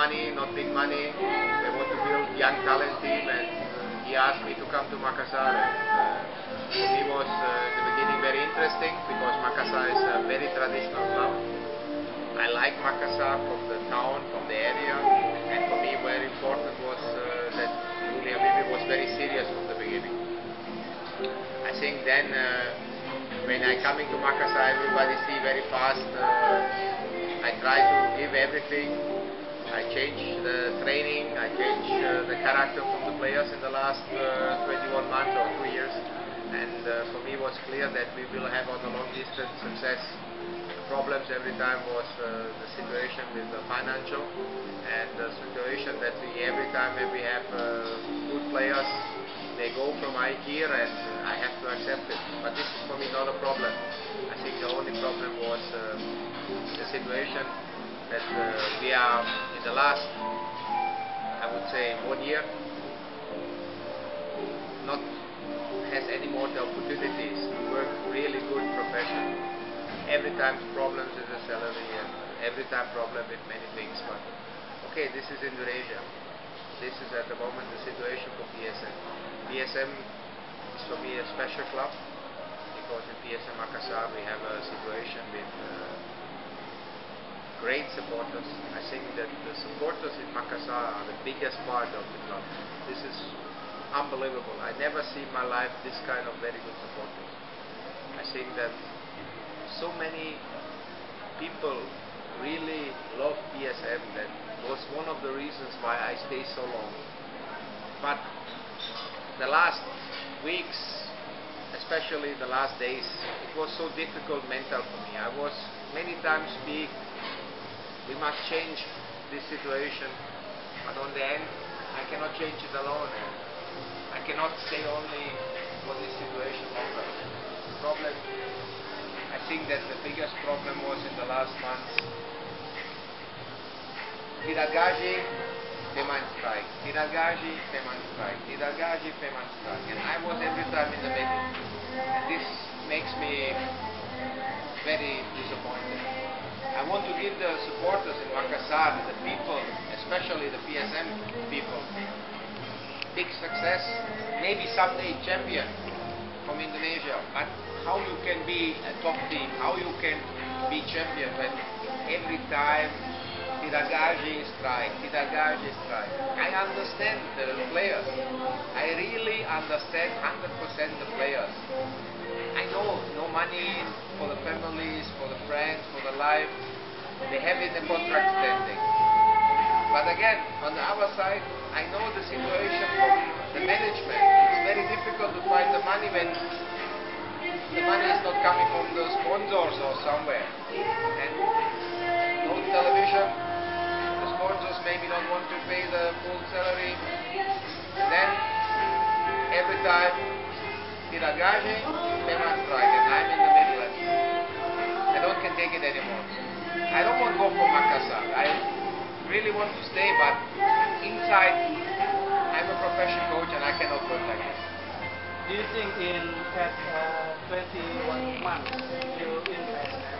money, not big money. They want to build young talent team, and he asked me to come to Makassar. And for me was in the beginning very interesting because Makassar is a very traditional club. I like Makassar from the town, from the area, and for me very important was that Julia Bibi was very serious from the beginning. I think then when I coming to Makassar, everybody see very fast. I try to give everything. I change the training. I change the character from the players in the last 21 months or 2 years. And for me, it was clear that we will have on the long distance success. The problems every time was the situation with the financial and the situation that we every time when we have good players, they go from my gear and I have to accept it. But this is for me not a problem. I think the only problem was the situation that we are in the last, I would say, 1 year, not has any more the opportunities to work really good profession. Every time problems with the salary and every time problem with many things. But okay, this is Indonesia. This is at the moment the situation for PSM. PSM is for me a special club because in PSM Makassar we have a situation with great supporters. I think that the supporters in Makassar are the biggest part of the club. This is unbelievable. I never see in my life this kind of very good supporters. I think that so many people really love PSM. That was one of the reasons why I stay so long. But the last weeks, especially the last days, it was so difficult mental for me. I was many times speak, we must change this situation, but on the end I cannot change it alone. I cannot stay only for this situation longer. The problem, I think that the biggest problem was in the last months. Tidak gaji, demand strike. Tidak gaji, demand strike. Tidak gaji, demand strike. And I was every time in the middle. And this makes me very disappointed. I want to give the supporters in Makassar, the people, especially the PSM people, big success, maybe someday champion from Indonesia. But how you can be a top team, how you can be champion when every time tidak gaji strike, tidak gaji strike. I understand the players. I really understand 100% the players. I know no money for the families, for the friends, for the life. They have in the contract standing. But again, on the other side, I know the situation from the management. It's very difficult to find the money when the money is not coming from the sponsors or somewhere. And no television, the sponsors maybe don't want to pay the full salary. And then every time, tidak gaji, payment strike, and I'm in the middle. I don't can take it anymore. I don't want to go for Makassar. I really want to stay, but inside I'm a professional coach and I cannot work like this. Do you think in at 21 months you in PSM,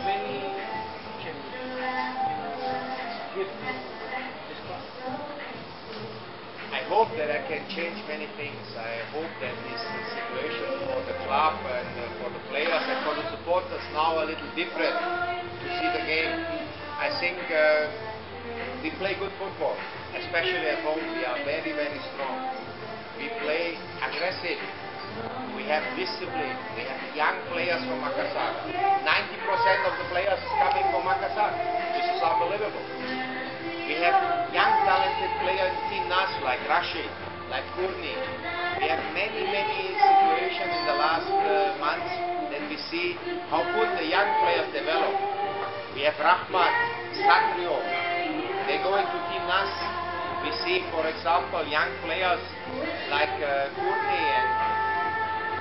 many changes you give to this club? I hope that I can change many things. I hope that this situation for the club and for the players and for the supporters now a little different to see the game. I think we play good football, especially at home. We are very, very strong. We play aggressive. We have discipline. We have young players from Makassar. 90% of the players is coming from Makassar. This is unbelievable. We have young talented players in Team Nas like Rashid, like Kurni. We have many, many situations in the last months that we see how good the young players develop. We have Rahmat, Satrio. They go into Team Nas. We see, for example, young players like Kurni and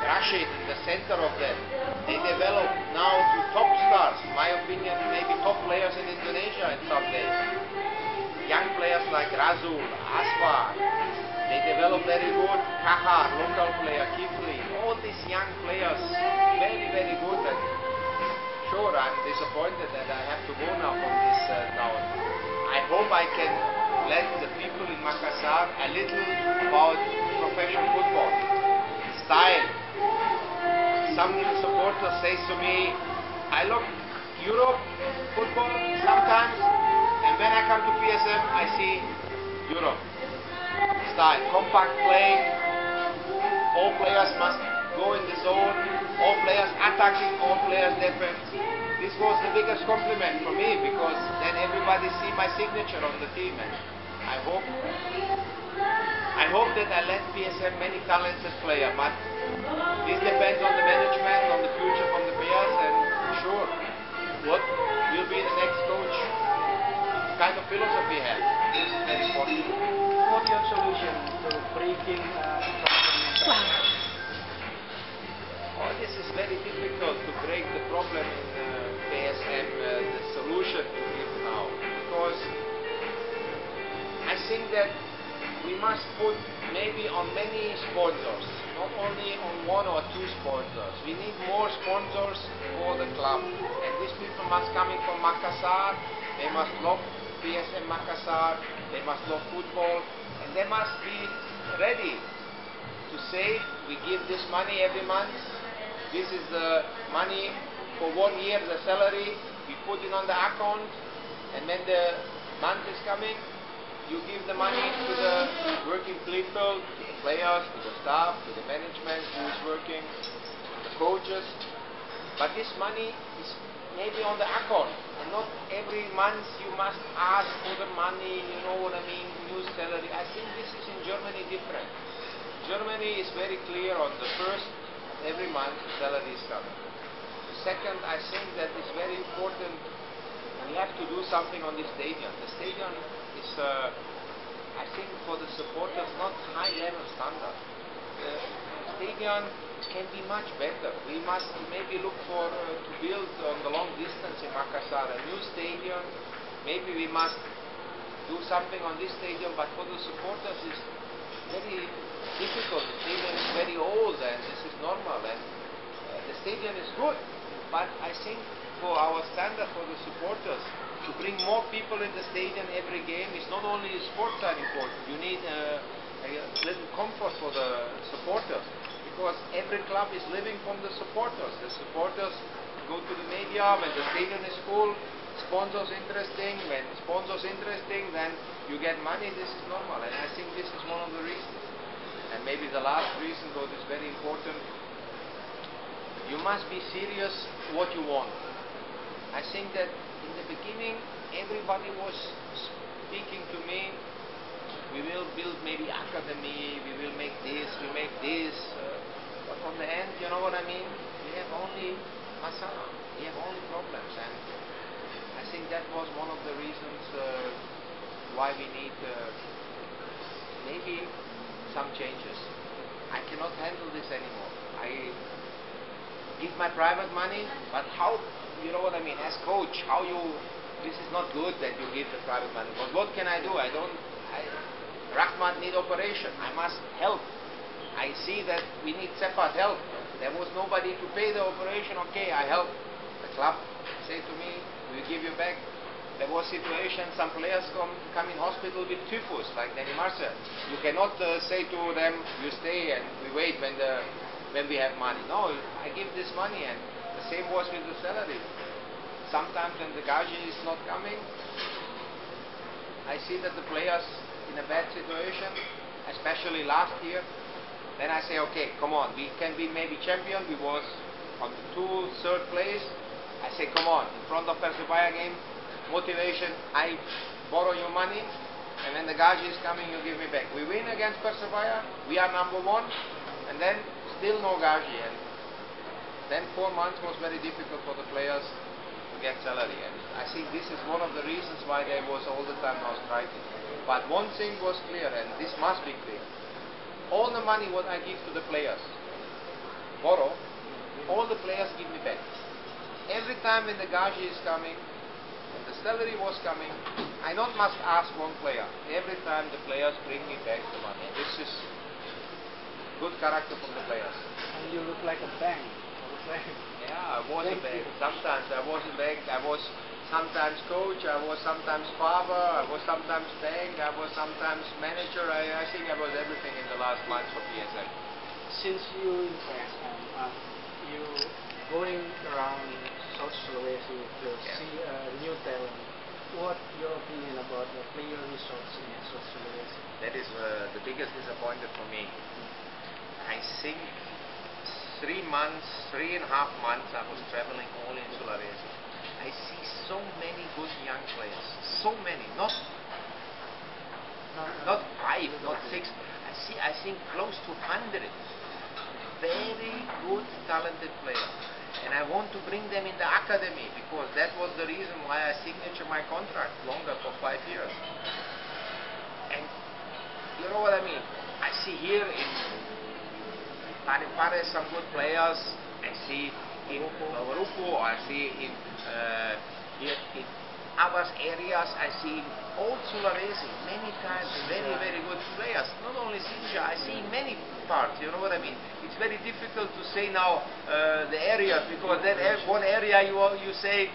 Rashid in the center of them. They develop now to top stars. In my opinion, maybe top players in Indonesia in some days. Young players like Razul, Asfar, they develop very good. Kahar, local player, Kifli, all these young players, very, very good. And sure, I'm disappointed that I have to go now from this town. I I hope I can let the people in Makassar a little about professional football, style. Some supporters say to me, I look Europe football sometimes, and when I come to PSM, I see Europe style, compact play. All players must go in the zone. All players attacking, all players defend. This was the biggest compliment for me because then everybody see my signature on the team, and I hope that I let PSM many talented players, but this depends on the management, on the future from the players, and sure, what will be the next coach, kind of philosophy have. This is very important. What's your solution to breaking problem? Oh, this is very difficult to break the problem in PSM, the solution to give now, because I think that we must put maybe on many sponsors, not only on one or two sponsors. We need more sponsors for the club, and these people must come in from Makassar. They must love PSM Makassar, they must love football, and they must be ready to say, we give this money every month. This is the money for 1 year, the salary, we put it on the account, and when the month is coming, you give the money to the working people, to the players, to the staff, to the management who is working, to the coaches. But this money is maybe on the account, and not every month you must ask for the money, you know what I mean, new salary. I think this is in Germany different. Germany is very clear on the first every month the salary is coming. The second, I think that is very important, we have to do something on this stadium. The stadium is, I think for the supporters, not high level standard. The stadium can be much better. We must maybe look for to build on the long distance in Makassar a new stadium. Maybe we must do something on this stadium, but for the supporters it's very difficult. The stadium is very old, and this is normal, and the stadium is good, but I think for our standard, for the supporters, to bring more people in the stadium every game is not only sports are important. You need a little comfort for the supporters, because every club is living from the supporters. The supporters go to the media when the stadium is full. Sponsors interesting. When sponsors interesting, then you get money. This is normal, and I think this is one of the reasons. And maybe the last reason, though, is very important. You must be serious what you want. I think that in the beginning, everybody was speaking to me. We will build maybe academy. We will make this. We make this. But on the end, you know what I mean? We have only masala. We have only problems, and I think that was one of the reasons why we need maybe some changes. I cannot handle this anymore. I give my private money, but how, you know what I mean, as coach, how you, this is not good that you give the private money. But what can I do? Rahmat need operation. I must help. I see that we need separate help. There was nobody to pay the operation. Okay, I help. The club say to me, we give you back. There was situation, some players come in hospital with typhus, like Danny Marcel. You cannot say to them, you stay and we wait when we have money. No, I give this money, and the same was with the salary. Sometimes when the gaji is not coming, I see that the players in a bad situation, especially last year. Then I say, okay, come on, we can be maybe champion. We was on third place. I say, come on, in front of Persebaya game, motivation, I borrow your money, and when the gaji is coming, you give me back. We win against Persebaya, we are number one, and then still no gaji. And then 4 months was very difficult for the players to get salary. And I think this is one of the reasons why they was all the time now striking. But one thing was clear, and this must be clear. All the money what I give to the players, borrow, all the players give me back. Every time when the gaji is coming, when the salary was coming, I not must ask one player. Every time the players bring me back the money. This is good character from the players. And you look like a bank. Yeah, I was a bank. Sometimes I was a bank. I was sometimes coach, I was sometimes father, I was sometimes bank, I was sometimes manager. I think I was everything in the last months for PSM. Since you in PSM, you going around South Sulawesi to see new talent. What your opinion about the player resource in South Sulawesi? That is the biggest disappointment for me. I think 3 months, 3.5 months I was traveling all in Sulawesi. I see so many good young players, so many, not 5, not 6. I think close to 100 very good, talented players. And I want to bring them in the academy because that was the reason why I signature my contract longer for 5 years. And you know what I mean? I see here in Parepare some good players. I see in Lowarupu, I see in here in other areas. I see in old Sulawesi many times very, very good players. Not only Sinja, I see in many parts. You know what I mean? It's very difficult to say now the areas because that one area you say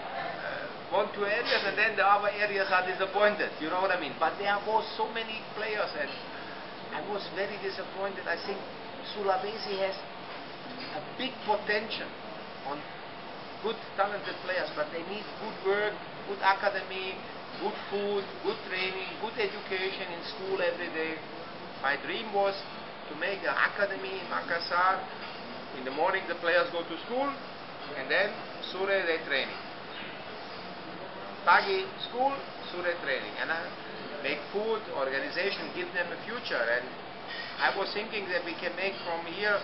1, 2 areas and then the other areas are disappointed. You know what I mean? But there was so many players and I was very disappointed. I think Sulawesi has a big potential on good talented players, but they need good work, good academy, good food, good training, good education in school every day. My dream was to make an academy in Makassar. In the morning the players go to school and then Sure they training. Pagi school, Sure training. And make food, organization, give them a future. And I was thinking that we can make from here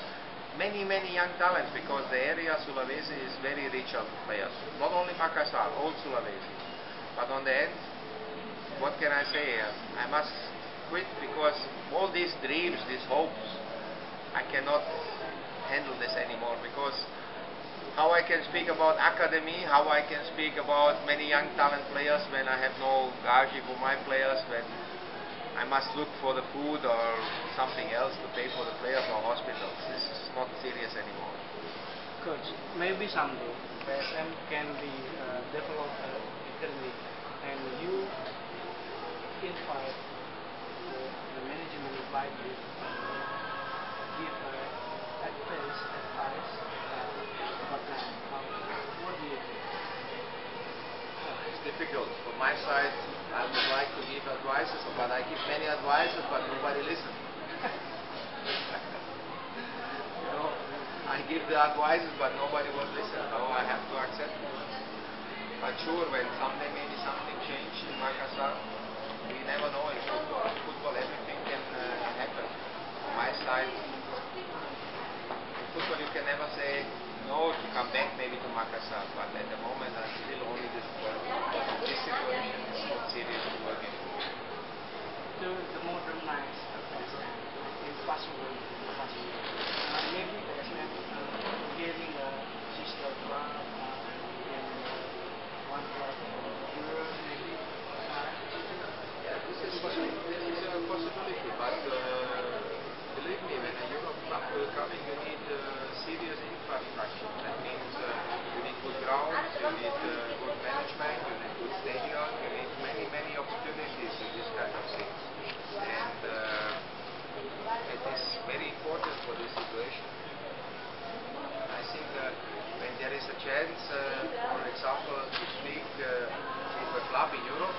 many, many young talents because the area Sulawesi is very rich of players. Not only Makassar, all Sulawesi. But on the end, what can I say? I must quit because all these dreams, these hopes, I cannot handle this anymore because how I can speak about academy, how I can speak about many young talent players when I have no gage for my players, when I must look for the food or something else to pay for the players or hospitals. This is not serious anymore. Coach, maybe someday PSM can be developed academy and you invite the management invite you give advice about that. What do you think? It's difficult. From my side, I would like to give advices, but I give many advices, but nobody listens. You know, I give the advices, but nobody will listen. So I have to accept it. But sure, when someday maybe something changes in Makassar, we never know in football. Football, everything can happen. From my side, in football you can never say no to come back maybe to Makassar, but at the moment I'm still only disappointed because in this situation it's not serious to work anymore. To modernize PSM, impossible. Maybe PSM getting a sister club in one club in Europe, maybe. Yeah, this is a possibility, but believe me, when a Europe club will come, you need serious infrastructure. That means you need good grounds, you need good management, you need good stadium, you need many, many opportunities in this kind of things. And it is very important for this situation. I think when there is a chance, for example, to speak with a club in Europe,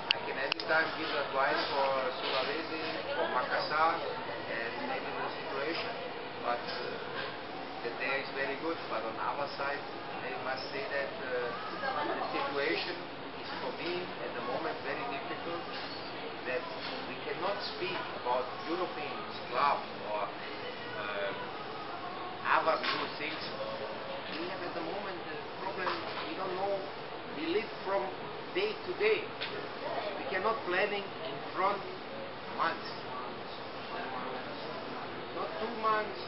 I can every time give advice for Sulawesi, for Makassar, and maybe the situation. But that there is very good. But on our side, I must say that the situation is for me at the moment very difficult. That we cannot speak about European clubs or other new things. We have at the moment the problem, we don't know, we live from day to day. We cannot planning in front months. Not 2 months,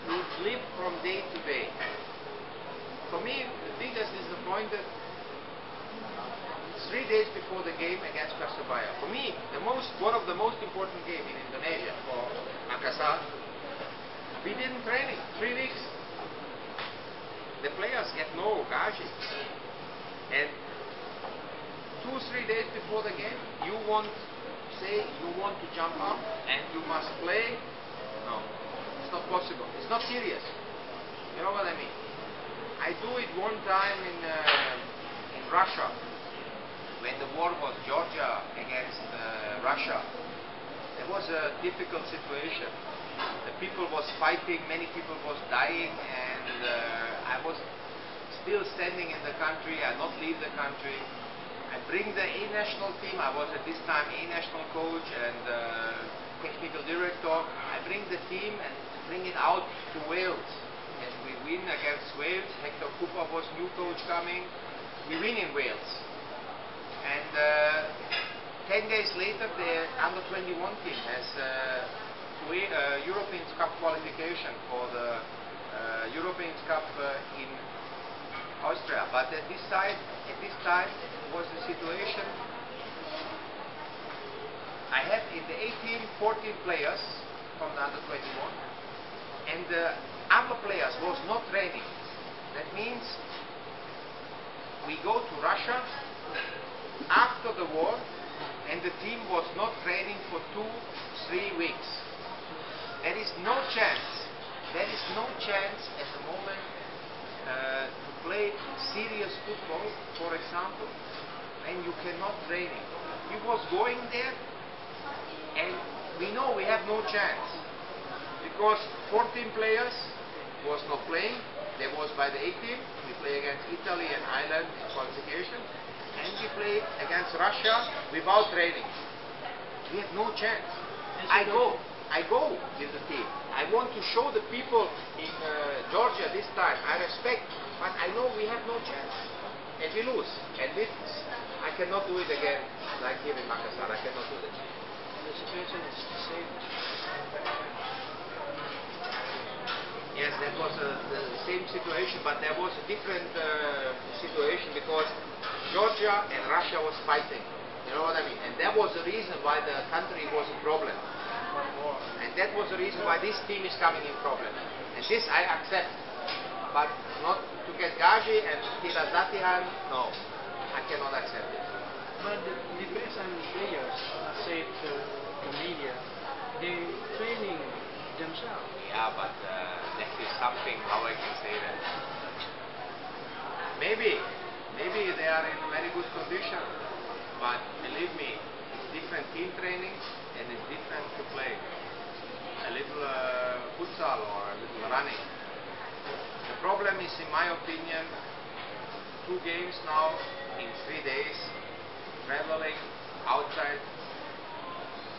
we live from day to day. For me, the biggest disappointment 3 days before the game against Persebaya. For me, one of the most important game in Indonesia for Makassar. We didn't training 3 weeks. The players get no gage, and 2-3 days before the game, you want to jump up and you must play. No, it's not possible. It's not serious. You know what I mean? I do it one time in Russia, when the war was Georgia against Russia. It was a difficult situation. The people was fighting, many people was dying, and I was still standing in the country. I not leave the country. I bring the A-national team. I was at this time A-national coach and technical director. I bring the team and bring it out to Wales. And we win against Wales. Hector Cooper was new coach coming. We win in Wales. And 10 days later, the under-21 team has European Cup qualification for the European Cup in Austria. But at this time was the situation. I had in the 18, 14 players from the under-21, and the other players was not training. That means we go to Russia after the war, and the team was not training for 2-3 weeks. There is no chance. There is no chance at the moment to play serious football, for example, and you cannot train it. He was going there, and we know we have no chance because 14 players was not playing. They was by the 18. We play against Italy and Ireland in qualification, and we play against Russia without training. We have no chance. I go with the team. I want to show the people in Georgia this time I respect, but I know we have no chance, and we lose. And this, I cannot do it again like here in Makassar. I cannot do this. The situation is the same. Yes, that was the same situation, but there was a different situation because Georgia and Russia was fighting. You know what I mean? And that was the reason why the country was in problem. And that was the reason why this team is coming in problem. And this I accept. But not to get Gaji and Tila Zatihan, no. I cannot accept it. But the PSM players say to the media, they training themselves. Yeah, but that is something, how I can say that. Maybe they are in very good condition. But believe me, it's different team training and it's different to play. A little futsal or a little running. The problem is, in my opinion, 2 games now in 3 days, traveling outside,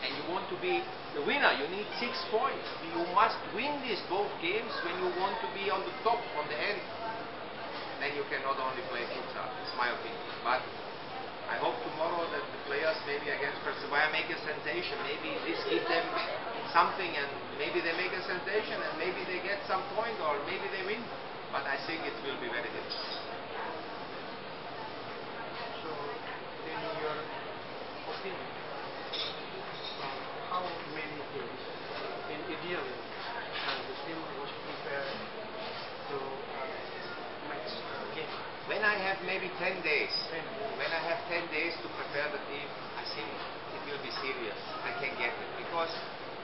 and you want to be the winner. You need 6 points. You must win these both games when you want to be on the top, on the end. Then you cannot only play futsal. It's my opinion. But I hope tomorrow that the players, maybe against Persevere, make a sensation. Maybe this gives them something, and maybe they make a sensation, and maybe they get some point, or maybe they win. But I think it will be very difficult. So, in your opinion, how many days, in ideally, the team was prepared to match game? When I have maybe 10 days, 10 days. when I have 10 days to prepare the team, I think it will be serious. I can get it. Because,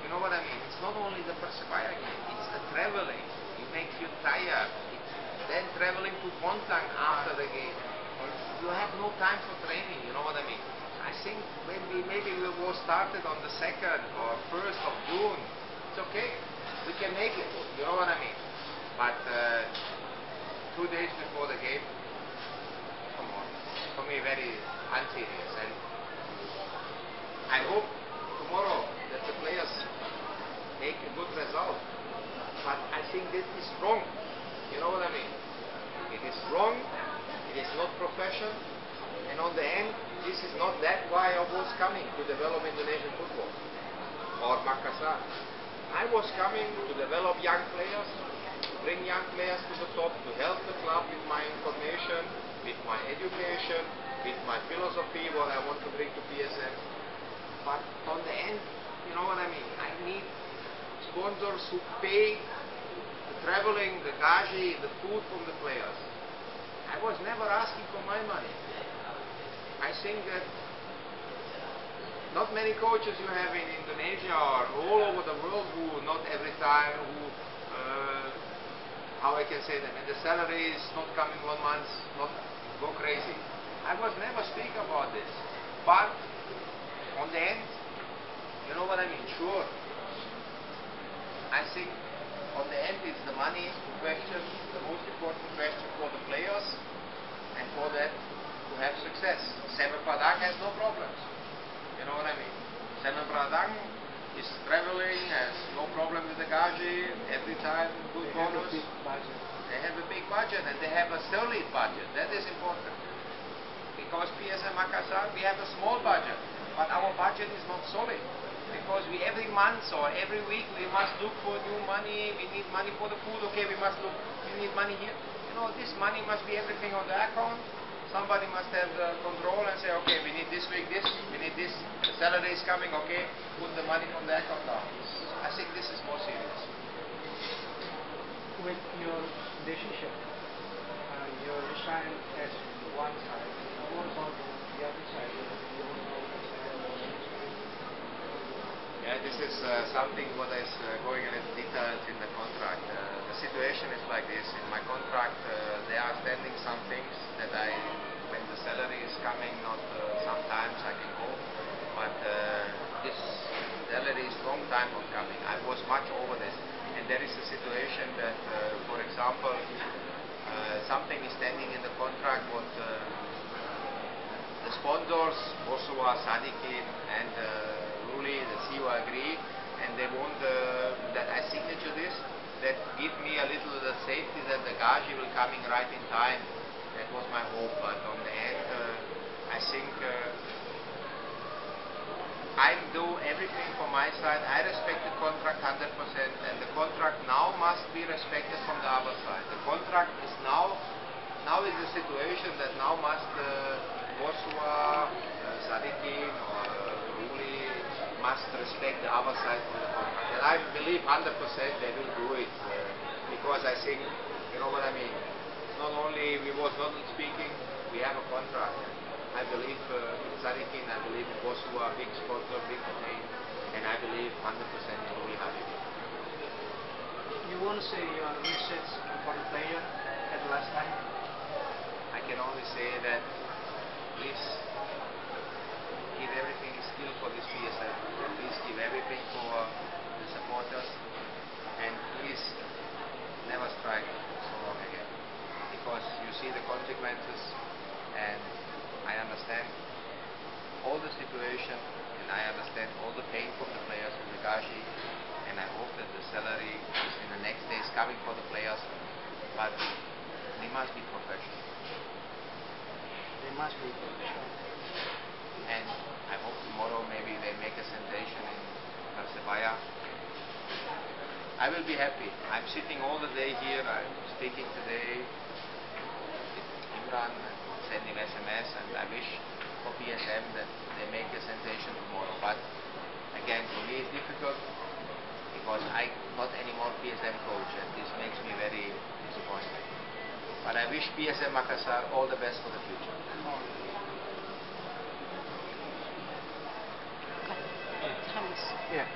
you know what I mean? It's not only the Persevere game, it's the traveling. It makes you tired. It's then traveling to Bontang after the game. You have no time for training, you know what I mean? I think when maybe we will started on the 2nd or 1st of June, it's okay. We can make it, you know what I mean? But 2 days before the game, come on, for me very unserious. And I hope tomorrow that the players make a good result. But I think this is wrong. You know what I mean? It is wrong. It is not professional. And on the end, this is not that why I was coming to develop Indonesian football or Makassar. I was coming to develop young players, to bring young players to the top, to help the club with my information, with my education, with my philosophy, what I want to bring to PSM. But on the end, you know what I mean? I need sponsors who pay the traveling, the gaji, the food from the players. I was never asking for my money. I think that not many coaches you have in Indonesia or all over the world who not every time who how I can say them, and the salary is not coming 1 month, not go crazy. I was never speak about this, but on the end, you know what I mean. Sure, I think on the end it's the money question, the most important question for the players, and for that to have success. Seven Padang has no problems. You know what I mean? Seven Padang is traveling, has no problem with the Gaji, every time good bonus. They have a big budget and they have a solid budget. That is important. Because PSM Makassar, we have a small budget, but our budget is not solid. Because we every month or every week we must look for new money, we need money for the food, okay, we need money here. You know, this money must be everything on the account. Somebody must have the control and say, okay, we need this week this, we need this, the salary is coming, okay, put the money from the account down. I think this is more serious. With your decision, your resign as one side, what about the other side? Yeah, this is something what is going a little detailed in the contract. The situation is like this. In my contract, they are standing some things that when the salary is coming, not sometimes I can go, but this salary is long time not coming. I was much over this, and there is a situation that, for example, something is standing in the contract what the sponsors, Bosua, Sadikin, and the CEO agree, and they want that I signature this, that give me a little safety that the Gaji will coming right in time. That was my hope, but on the end, I think I do everything from my side. I respect the contract 100%, and the contract now must be respected from the other side. The contract is now is the situation that now must Bosua, Sadikin, or must respect the other side of the contract. And I believe 100% they will do it, because I think, you know what I mean, not only we was not speaking, we have a contract. I believe in Sadikin, I believe in Bosua, big sponsor, big name, and I believe 100% in Ruli Habib. You want to say your message for the player at the last time? I can only say that please give everything skill for this PSM. Please give everything for the supporters, and please never strike so long again, because you see the consequences, and I understand all the situation, and I understand all the pain from the players with the Gaji, and I hope that the salary is in the next days coming for the players, but they must be professional. They must be professional. And I hope tomorrow maybe they make a sensation in Persebaya. I will be happy. I'm sitting all the day here. I'm speaking today with Imran and sending SMS, and I wish for PSM that they make a sensation tomorrow. But again, for me it's difficult because I'm not anymore PSM coach, and this makes me very disappointed. But I wish PSM Makassar all the best for the future. Yeah.